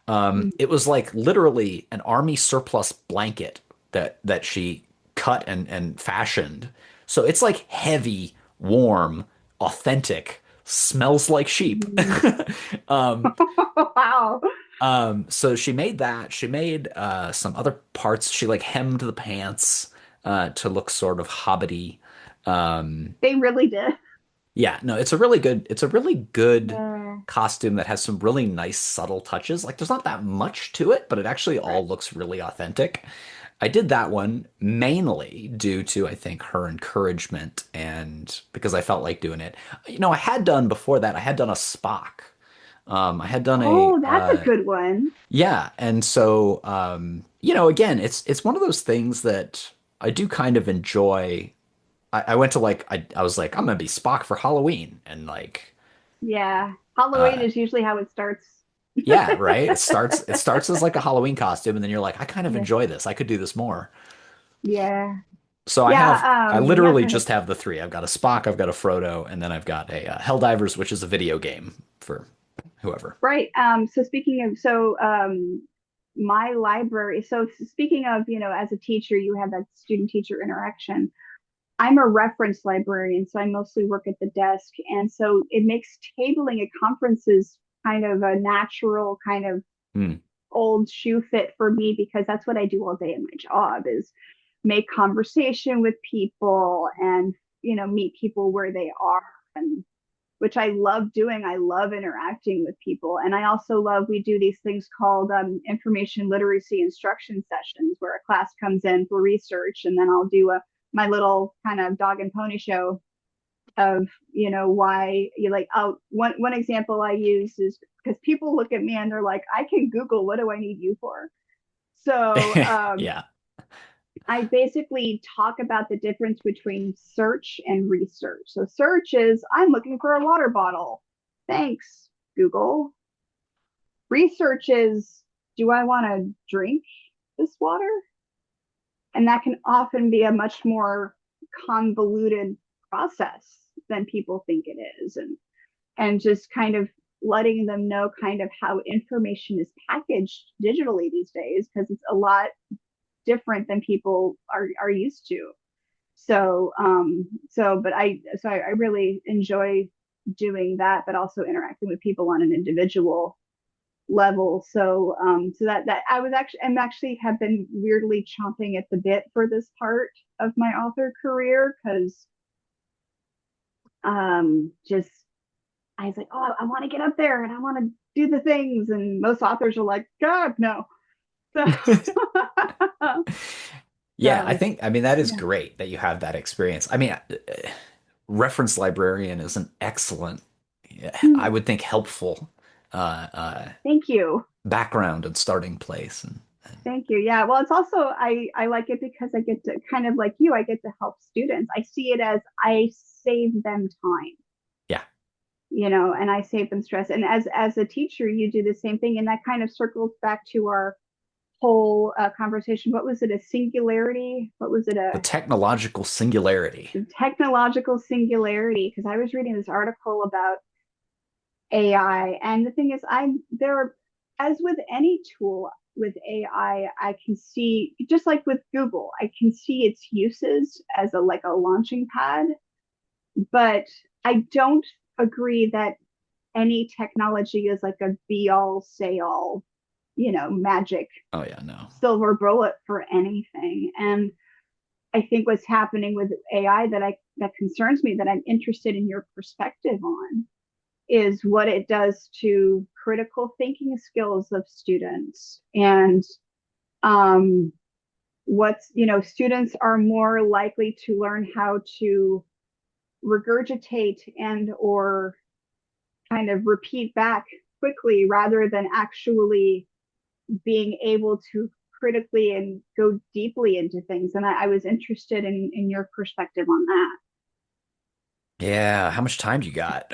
It was like literally an army surplus blanket that she cut and fashioned. So it's like heavy, warm, authentic, smells like sheep. Mm. Um, Wow. so she made that. She made some other parts. She like hemmed the pants to look sort of hobbity. Um, They really did. yeah, no, it's a really good Yeah. costume that has some really nice subtle touches. Like there's not that much to it, but it actually Right. all looks really authentic. I did that one mainly due to, I think, her encouragement and because I felt like doing it. I had done before that, I had done a Spock. I had done Oh, that's a good one. yeah, and so again, it's one of those things that I do kind of enjoy. I went to like I was like I'm gonna be Spock for Halloween and like Yeah. Halloween uh is usually how it starts. yeah, right. It starts as like a Halloween costume and then you're like I kind of Yeah. enjoy this. I could do this more. Yeah. So I Yeah, literally go ahead. just have the three. I've got a Spock, I've got a Frodo, and then I've got a Helldivers, which is a video game for whoever. Right. So speaking of, my library. So speaking of, as a teacher, you have that student teacher interaction. I'm a reference librarian, so I mostly work at the desk. And so it makes tabling at conferences kind of a natural kind of Hmm. old shoe fit for me because that's what I do all day in my job is make conversation with people and, meet people where they are and which I love doing. I love interacting with people. And I also love, we do these things called information literacy instruction sessions where a class comes in for research and then I'll do my little kind of dog and pony show of, why you like, oh, one example I use is because people look at me and they're like, I can Google, what do I need you for? So Yeah. I basically talk about the difference between search and research. So, search is I'm looking for a water bottle. Thanks, Google. Research is do I want to drink this water? And that can often be a much more convoluted process than people think it is. And just kind of letting them know kind of how information is packaged digitally these days because it's a lot different than people are used to. But I really enjoy doing that, but also interacting with people on an individual level. So I was actually, I'm actually have been weirdly chomping at the bit for this part of my author career because just I was like, oh, I want to get up there and I want to do the things, and most authors are like, God, no. So, Yeah, so I mean, that is yeah. great that you have that experience. I mean, reference librarian is an excellent, I would think, helpful Thank you. background and starting place. And Thank you. Yeah. Well, it's also I like it because I get to kind of like you, I get to help students. I see it as I save them time, yeah, and I save them stress. And as a teacher, you do the same thing, and that kind of circles back to our whole conversation. What was it? A singularity? What was it? the A technological singularity. technological singularity? Because I was reading this article about AI, and the thing is, I'm there. As with any tool with AI, I can see, just like with Google, I can see its uses as a like a launching pad, but I don't agree that any technology is like a be all say all, magic Oh yeah, no. silver bullet for anything. And I think what's happening with AI that concerns me, that I'm interested in your perspective on, is what it does to critical thinking skills of students. And um, students are more likely to learn how to regurgitate and or kind of repeat back quickly rather than actually being able to critically and go deeply into things. And I was interested in your perspective on Yeah, how much time do you got?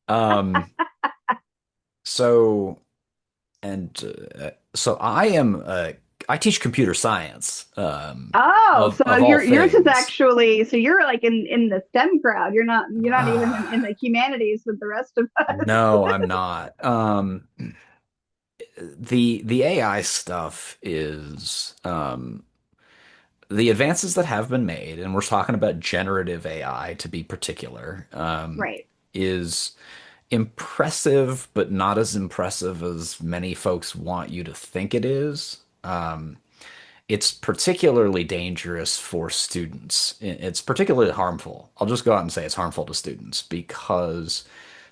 Um, so so I teach computer science, Oh, so of all yours is things. actually, so you're like in the STEM crowd. You're not even in the humanities with the rest of us. No, I'm not. The AI stuff is the advances that have been made, and we're talking about generative AI to be particular, Right. is impressive, but not as impressive as many folks want you to think it is. It's particularly dangerous for students. It's particularly harmful. I'll just go out and say it's harmful to students because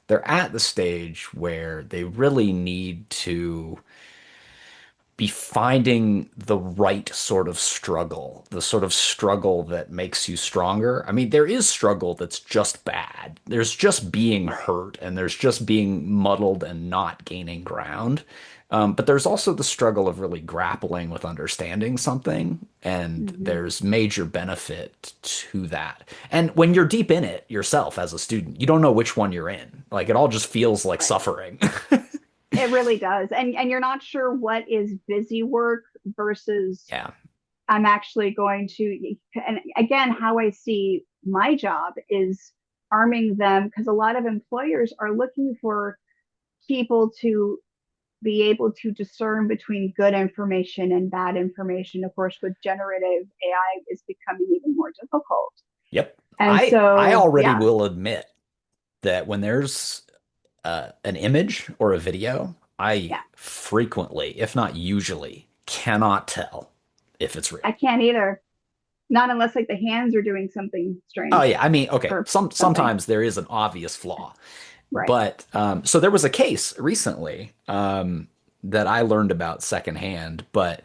they're at the stage where they really need to be finding the right sort of struggle, the sort of struggle that makes you stronger. I mean, there is struggle that's just bad. There's just being Right. hurt and there's just being muddled and not gaining ground. But there's also the struggle of really grappling with understanding something, and Hmm. there's major benefit to that. And when you're deep in it yourself as a student, you don't know which one you're in. Like it all just feels like Right. suffering. It really does. And you're not sure what is busy work versus Yeah. I'm actually going to, and again, how I see my job is arming them, because a lot of employers are looking for people to be able to discern between good information and bad information. Of course, with generative AI, is becoming even more difficult. Yep. And I so, already yeah, will admit that when there's an image or a video, I yeah, frequently, if not usually, cannot tell if it's I real. can't either. Not unless like the hands are doing something Oh strange yeah, I mean, okay, or something. sometimes there is an obvious flaw, Right. but so there was a case recently that I learned about secondhand, but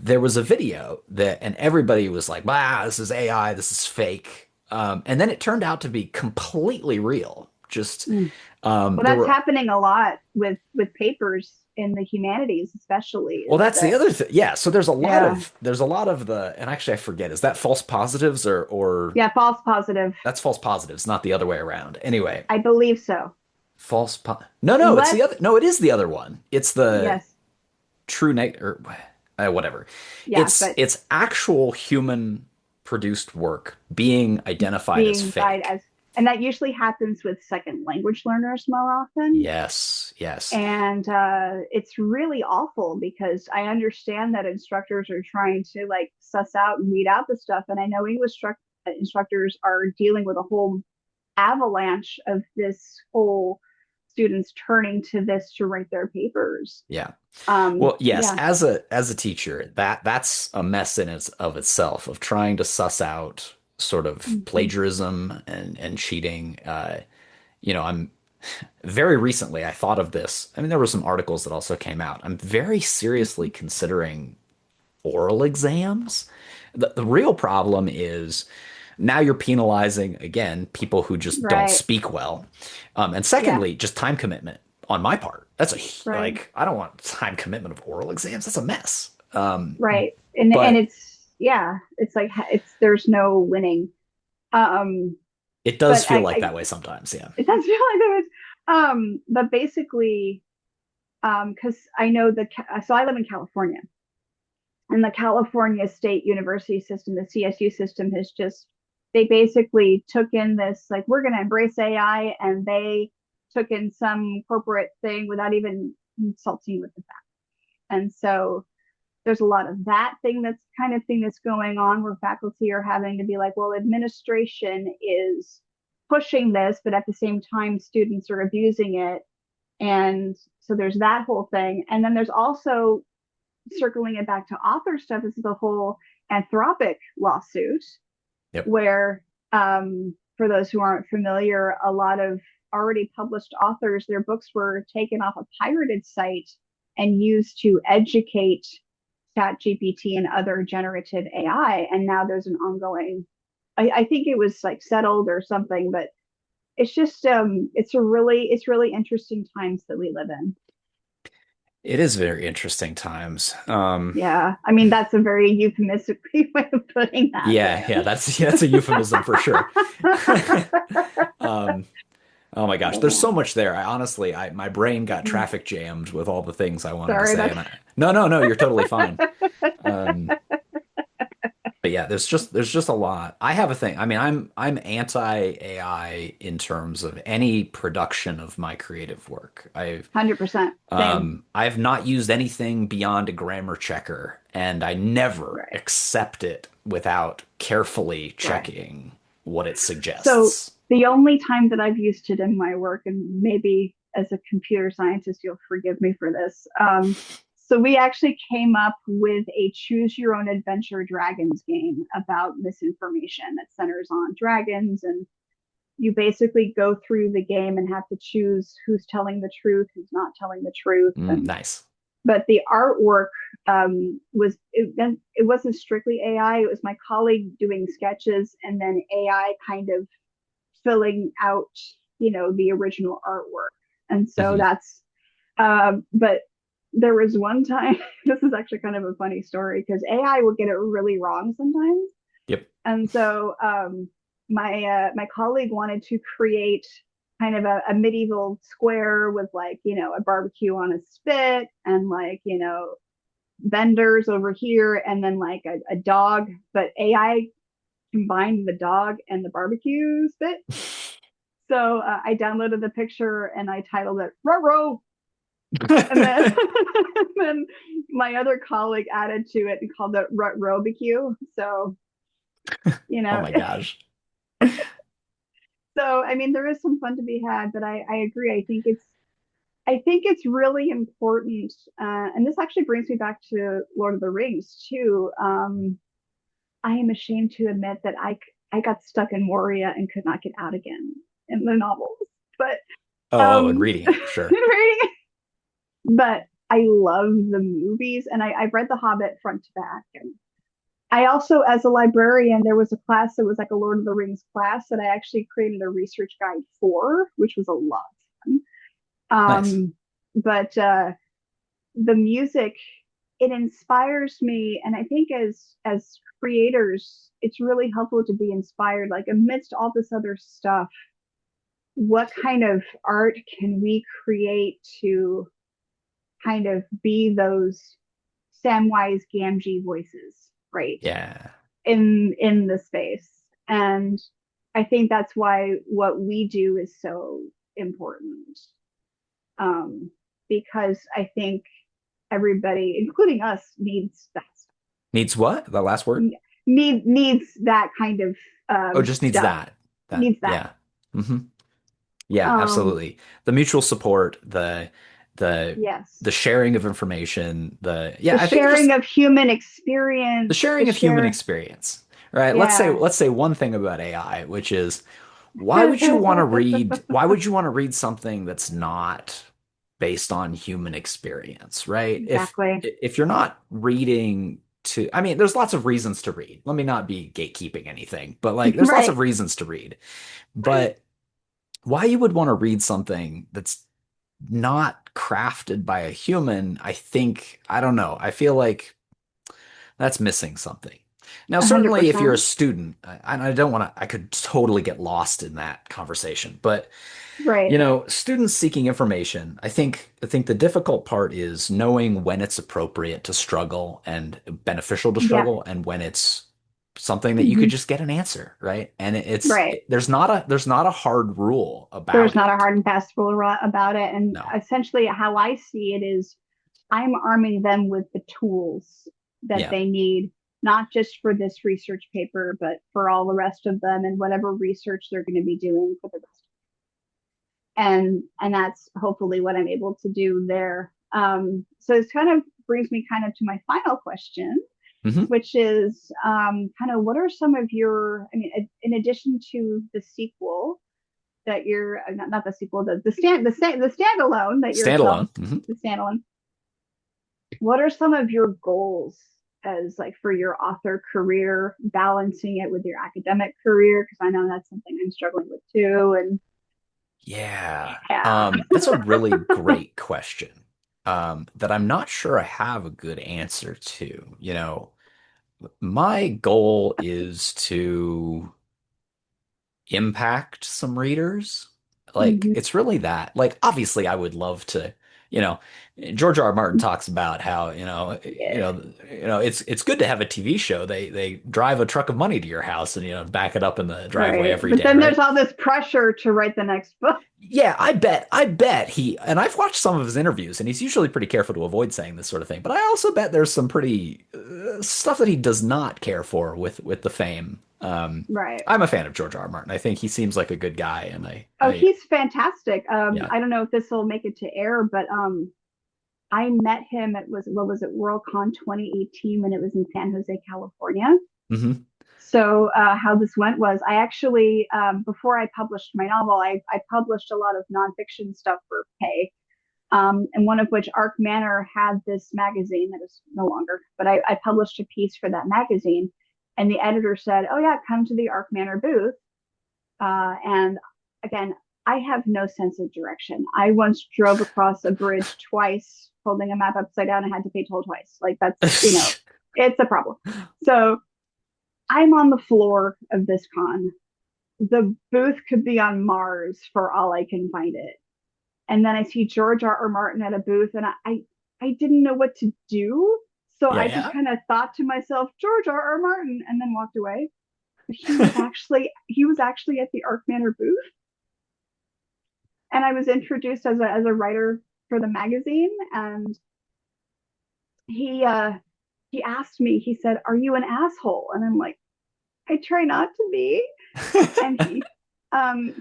there was a video that, and everybody was like, "Wow, this is AI, this is fake," and then it turned out to be completely real. Just Mm. Well, there that's were happening a lot with papers in the humanities, especially. Well, Is that's the that other thing. Yeah, so yeah, there's a lot of the, and actually I forget, is that false positives or yeah, false positive. that's false positives, not the other way around. Anyway, I believe so. no, it's the Let's other no, it is the other one. It's the yes, true neg or whatever. yeah, but It's actual human produced work being identified as being guided fake. as, and that usually happens with second language learners more often. Yes. Yes. And it's really awful because I understand that instructors are trying to like suss out and weed out the stuff. And I know instructors are dealing with a whole avalanche of this whole students turning to this to write their papers. Yeah. Well, yes, Yeah. as a teacher, that's a mess in its of itself of trying to suss out sort of Mm-hmm. plagiarism and cheating. I'm very recently I thought of this. I mean, there were some articles that also came out. I'm very seriously considering oral exams. The real problem is now you're penalizing again people who just don't Right. speak well. And Yeah. secondly, just time commitment on my part. Right. Like I don't want time commitment of oral exams. That's a mess. Right. And But it's yeah, it's like it's there's no winning. Um, it does but feel like that way sometimes. Yeah. it does feel like there is. But basically, because I know so I live in California, and the California State University system, the CSU system, has just they basically took in this like we're going to embrace AI, and they took in some corporate thing without even consulting with the fact. And so there's a lot of that thing that's going on where faculty are having to be like, well, administration is pushing this, but at the same time, students are abusing it. And so there's that whole thing. And then there's also circling it back to author stuff is the whole Anthropic lawsuit, Yep. where for those who aren't familiar, a lot of already published authors, their books were taken off a pirated site and used to educate chat gpt and other generative ai, and now there's an ongoing I think it was like settled or something, but it's just it's really interesting times that we live in. It is very interesting times. Yeah, I mean that's a very euphemistic way of putting that, but Yeah, that's yeah, that's a euphemism for sure. Um, oh my gosh, there's so much there. I honestly, my brain got traffic jammed with all the things I wanted to sorry say, that's and no, you're totally fine. Um, but yeah, there's just a lot. I have a thing. I mean, I'm anti-AI in terms of any production of my creative work. 100% same. I've not used anything beyond a grammar checker, and I never Right. accept it without carefully Right. checking what it So suggests. the only time that I've used it in my work, and maybe as a computer scientist, you'll forgive me for this. So we actually came up with a choose your own adventure dragons game about misinformation that centers on dragons, and you basically go through the game and have to choose who's telling the truth, who's not telling the truth. And Nice. but the artwork it wasn't strictly AI. It was my colleague doing sketches and then AI kind of filling out, the original artwork. And so Hmm. but there was one time, this is actually kind of a funny story because AI will get it really wrong sometimes. Yep. And so my colleague wanted to create kind of a medieval square with like, a barbecue on a spit and like, vendors over here and then like a dog, but AI combined the dog and the barbecue spit. So I downloaded the picture and I titled it "Ruh-roh," and then and then my other colleague added to it and called it "Rut-roh-barbecue." So you Oh know, my gosh. so I mean, there is some fun to be had, but I agree. I think it's really important, and this actually brings me back to Lord of the Rings too. I am ashamed to admit that I got stuck in Moria and could not get out again in the novels, but And um, reading it, sure. reading but I love the movies and I've read The Hobbit front to back. And I also, as a librarian, there was a class that was like a Lord of the Rings class that I actually created a research guide for, which was a lot of fun. Nice. But the music, it inspires me. And I think as creators, it's really helpful to be inspired. Like amidst all this other stuff, what kind of art can we create to kind of be those Samwise Gamgee voices, right? Yeah. In the space. And I think that's why what we do is so important. um, because I think everybody, including us, needs that Needs what? The last word? needs that kind of Oh, just needs stuff. that. That, Needs that. yeah. hmm Yeah, Um, absolutely. The mutual support, the yes, the sharing of information, the the yeah, I think sharing just of human the experience, the sharing of human share. experience. Right? Yeah. Let's say one thing about AI, which is why would you want to read something that's not based on human experience, right? Exactly. If you're not reading to I mean, there's lots of reasons to read. Let me not be gatekeeping anything, but like there's lots Right. of reasons to read. But why you would want to read something that's not crafted by a human, I think, I don't know. I feel like that's missing something. Now, certainly if you're a 100%. student, I don't want to, I could totally get lost in that conversation, but Right. you know, students seeking information, I think the difficult part is knowing when it's appropriate to struggle and beneficial to Yeah. struggle and when it's something that you could Hmm. just get an answer, right? And Right. there's not a hard rule There's about not a it. hard and fast rule about it. And No. essentially, how I see it is I'm arming them with the tools that Yeah. they need, not just for this research paper, but for all the rest of them and whatever research they're going to be doing for the rest. And that's hopefully what I'm able to do there. So it kind of brings me kind of to my final question, hmm which is kind of what are some of your, I mean, in addition to the sequel that you're not the sequel, the standalone that you're self Standalone. the standalone. What are some of your goals as like for your author career, balancing it with your academic career? Because I know that's something I'm struggling with too. And Yeah. yeah, That's a really great question. That I'm not sure I have a good answer to. You know, my goal is to impact some readers. Like mm-hmm. it's really that. Like obviously I would love to, you know, George R. R. Martin talks about how, Yeah, it's good to have a TV show. They drive a truck of money to your house and back it up in the driveway right. every But day, then there's right? all this pressure to write the next book. Yeah, I bet and I've watched some of his interviews and he's usually pretty careful to avoid saying this sort of thing, but I also bet there's some pretty stuff that he does not care for with the fame. Right. I'm a fan of George R. R. Martin. I think he seems like a good guy and Oh, he's fantastic. yeah. I don't know if this will make it to air, but I met him at was what was it Worldcon 2018 when it was in San Jose, California. hmm So how this went was I actually before I published my novel, I published a lot of nonfiction stuff for pay, and one of which Arc Manor had this magazine that is no longer, but I published a piece for that magazine, and the editor said, "Oh yeah, come to the Arc Manor booth." And again, I have no sense of direction. I once drove across a bridge twice holding a map upside down and had to pay toll twice. Like that's, it's a problem. So I'm on the floor of this con. The booth could be on Mars for all I can find it. And then I see George R. R. Martin at a booth, and I didn't know what to do. So Yeah, I just yeah. kind of thought to myself, George R. R. Martin, and then walked away. But he was actually at the Arc Manor booth, and I was introduced as a writer for the magazine. And he uh, he asked me, he said, "Are you an asshole?" And I'm like, "I try not to be." And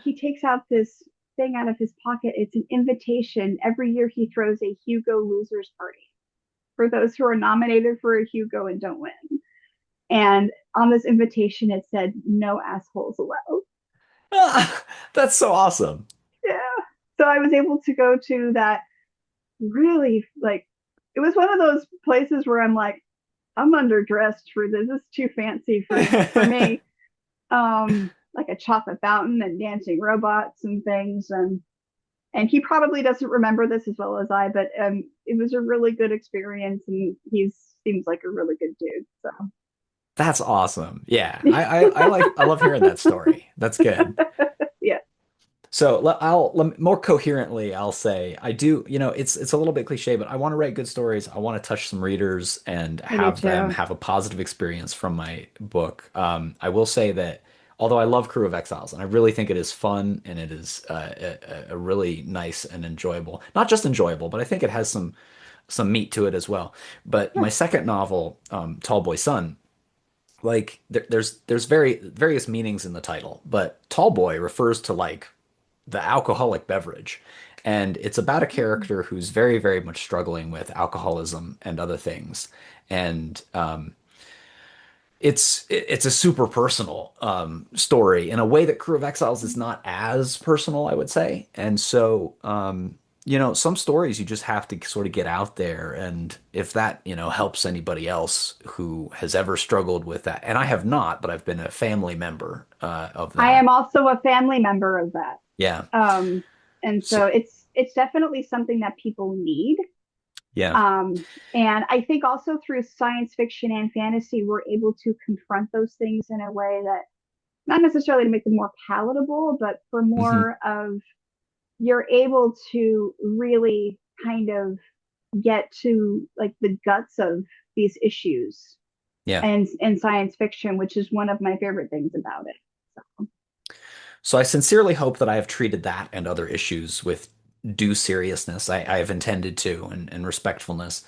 he takes out this thing out of his pocket. It's an invitation. Every year he throws a Hugo losers party for those who are nominated for a Hugo and don't win. And on this invitation, it said, "No assholes allowed." That's so awesome. Yeah. So I was able to go to that really like, it was one of those places where I'm like, I'm underdressed for this. This is too fancy for me. Like a chocolate fountain and dancing robots and things. And he probably doesn't remember this as well as I, but it was a really good experience, and he seems like a really good dude. So That's awesome. Yeah, I love hearing that story. That's good. yeah, So more coherently, I'll say I do, it's a little bit cliche, but I want to write good stories. I want to touch some readers and I do have them too. have a positive experience from my book. I will say that although I love Crew of Exiles, and I really think it is fun and it is a really nice and enjoyable, not just enjoyable, but I think it has some meat to it as well. But my Sure. second novel, Tall Boy Son, like there's various meanings in the title, but Tall Boy refers to like the alcoholic beverage. And it's about a character who's very much struggling with alcoholism and other things. And it's a super personal story in a way that Crew of Exiles is not as personal, I would say. And so, some stories you just have to sort of get out there, and if that, helps anybody else who has ever struggled with that, and I have not, but I've been a family member of I that. am also a family member of that. Yeah. Um, and So, so it's definitely something that people need. yeah. And I think also through science fiction and fantasy, we're able to confront those things in a way that not necessarily to make them more palatable, but for Hmm. more of you're able to really kind of get to like the guts of these issues Yeah. and in science fiction, which is one of my favorite things about it. So, So I sincerely hope that I have treated that and other issues with due seriousness. I have intended to and respectfulness.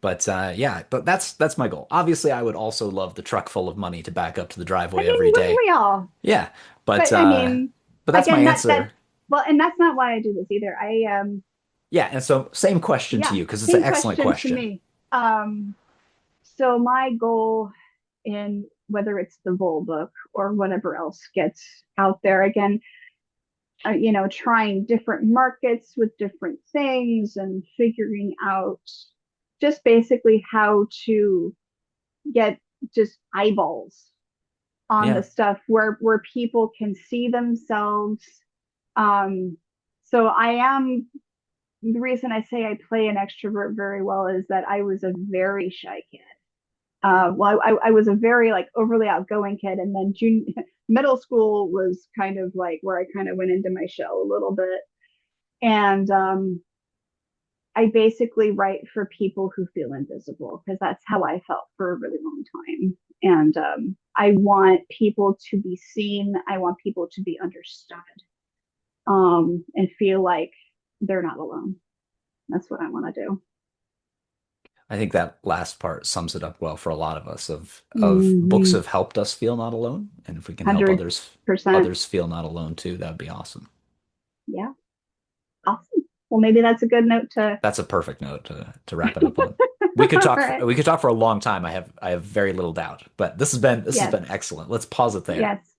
But yeah, but that's my goal. Obviously, I would also love the truck full of money to back up to the I driveway every mean, wouldn't day. we all? Yeah, but But I mean, but that's my again, that answer. well, and that's not why I do this either. Yeah, and so same question to Yeah, you because it's an same excellent question to question. me. So my goal in whether it's the Vol book or whatever else gets out there again, trying different markets with different things and figuring out just basically how to get just eyeballs on the Yeah, stuff where people can see themselves. Um, so I am the reason I say I play an extrovert very well is that I was a very shy kid. I was a very like overly outgoing kid, and then middle school was kind of like where I kind of went into my shell a little bit. And I basically write for people who feel invisible because that's how I felt for a really long time. And I want people to be seen. I want people to be understood and feel like they're not alone. That's what I want to do. I think that last part sums it up well for a lot of us. Of books Mm-hmm. have helped us feel not alone, and if we can help 100%. others feel not alone too, that would be awesome. Yeah. Awesome. Well, maybe that's a good note to. That's a perfect note to wrap it up on. All right. We could talk for a long time. I have very little doubt, but this has Yes. been excellent. Let's pause it there. Yes.